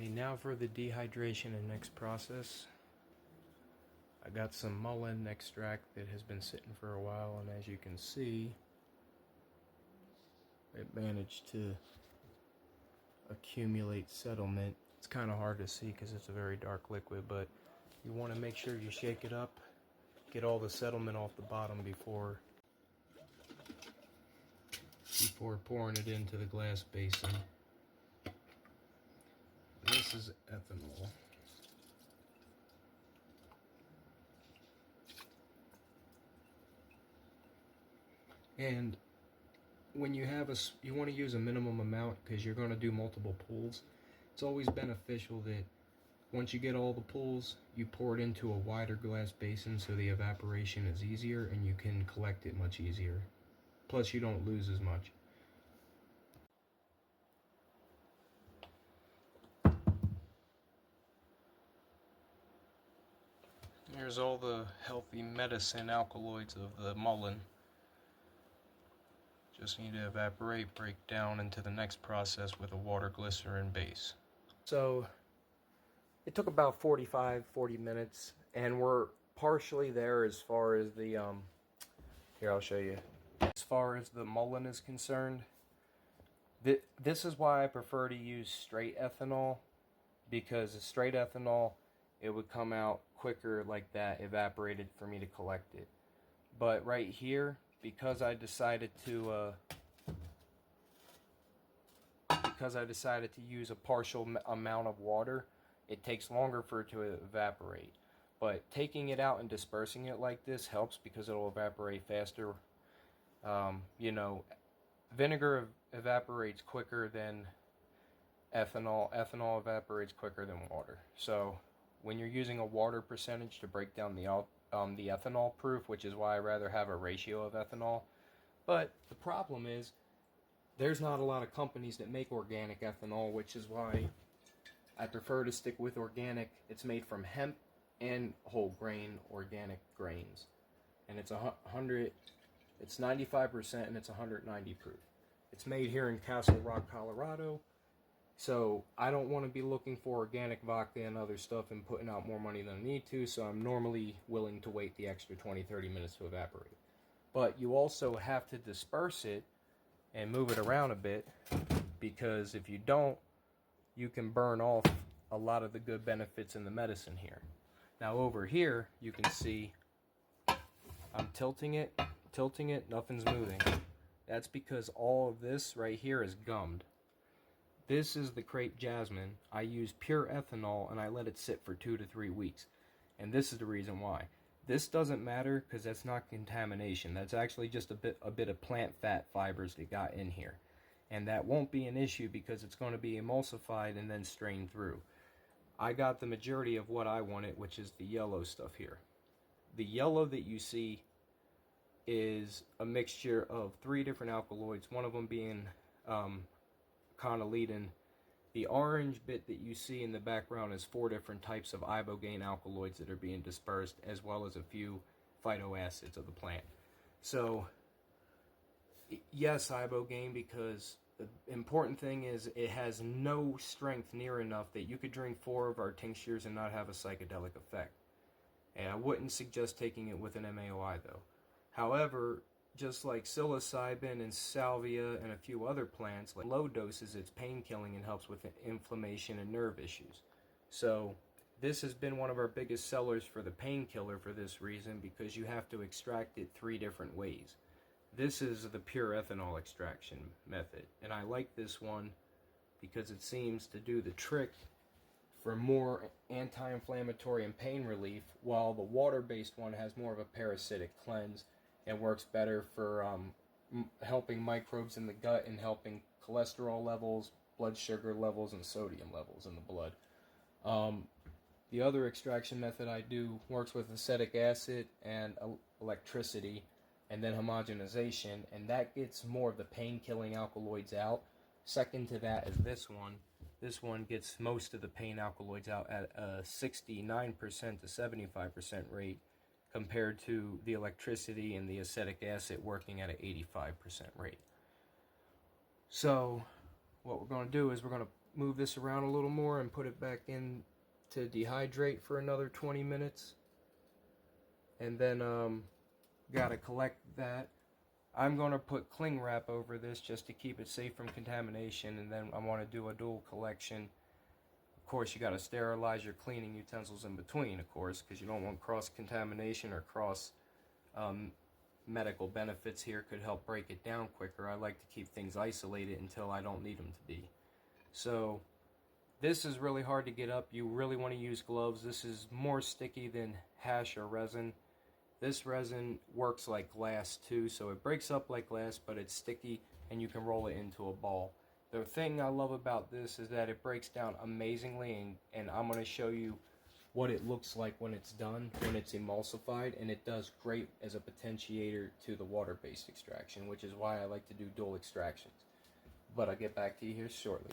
Okay, now for the dehydration and next process. I got some mullein extract that has been sitting for a while, and as you can see, it managed to accumulate settlement. It's kind of hard to see because it's a very dark liquid, but you want to make sure you shake it up, get all the settlement off the bottom before pouring it into the glass basin. This is ethanol. And when you have you want to use a minimum amount because you're going to do multiple pulls. It's always beneficial that once you get all the pulls, you pour it into a wider glass basin so the evaporation is easier and you can collect it much easier. Plus you don't lose as much. Here's all the healthy medicine alkaloids of the mullein. Just need to evaporate, break down into the next process with a water glycerin base. So it took about 40 minutes, and we're partially there as far as the here, I'll show you. As far as the mullein is concerned, this is why I prefer to use straight ethanol, because straight ethanol, it would come out quicker like that, evaporated, for me to collect it. But right here, because I decided to use a partial amount of water, it takes longer for it to evaporate. But taking it out and dispersing it like this helps because it'll evaporate faster. You know, vinegar evaporates quicker than ethanol. Ethanol evaporates quicker than water. So when you're using a water percentage to break down the ethanol proof, which is why I rather have a ratio of ethanol. But the problem is, there's not a lot of companies that make organic ethanol, which is why I prefer to stick with organic. It's made from hemp and whole grain organic grains, and it's 95% and it's 190 proof. It's made here in Castle Rock, Colorado. So I don't want to be looking for organic vodka and other stuff and putting out more money than I need to, so I'm normally willing to wait the extra 20-30 minutes to evaporate. But you also have to disperse it and move it around a bit, because if you don't, you can burn off a lot of the good benefits in the medicine here. Now over here, you can see I'm tilting it, nothing's moving. That's because all of this right here is gummed. This is the crepe jasmine. I use pure ethanol and I let it sit for 2 to 3 weeks. And this is the reason why. This doesn't matter because that's not contamination. That's actually just a bit of plant fat fibers that got in here. And that won't be an issue because it's going to be emulsified and then strained through. I got the majority of what I wanted, which is the yellow stuff here. The yellow that you see is a mixture of 3 different alkaloids, one of them being conoledin. The orange bit that you see in the background is 4 different types of ibogaine alkaloids that are being dispersed, as well as a few phytoacids of the plant. So yes, ibogaine, because the important thing is it has no strength near enough that you could drink 4 of our tinctures and not have a psychedelic effect. And I wouldn't suggest taking it with an MAOI though. However, just like psilocybin and salvia and a few other plants, like low doses, it's pain killing and helps with inflammation and nerve issues. So this has been one of our biggest sellers for the painkiller for this reason, because you have to extract it 3 different ways. This is the pure ethanol extraction method, and I like this one because it seems to do the trick for more anti-inflammatory and pain relief, while the water-based one has more of a parasitic cleanse and works better for helping microbes in the gut and helping cholesterol levels, blood sugar levels, and sodium levels in the blood. The other extraction method I do works with acetic acid and electricity, and then homogenization, and that gets more of the pain-killing alkaloids out. Second to that is this one. This one gets most of the pain alkaloids out at a 69% to 75% rate, compared to the electricity and the acetic acid working at an 85% rate. So what we're going to do is we're going to move this around a little more and put it back in to dehydrate for another 20 minutes. And then gotta collect that. I'm going to put cling wrap over this just to keep it safe from contamination, and then I want to do a dual collection. Of course, you got to sterilize your cleaning utensils in between, of course, because you don't want cross-contamination or cross medical benefits here could help break it down quicker. I like to keep things isolated until I don't need them to be. So this is really hard to get up. You really want to use gloves. This is more sticky than hash or resin. This resin works like glass too, so it breaks up like glass, but it's sticky and you can roll it into a ball. The thing I love about this is that it breaks down amazingly, and I'm going to show you what it looks like when it's done, when it's emulsified, and it does great as a potentiator to the water-based extraction, which is why I like to do dual extractions. But I'll get back to you here shortly.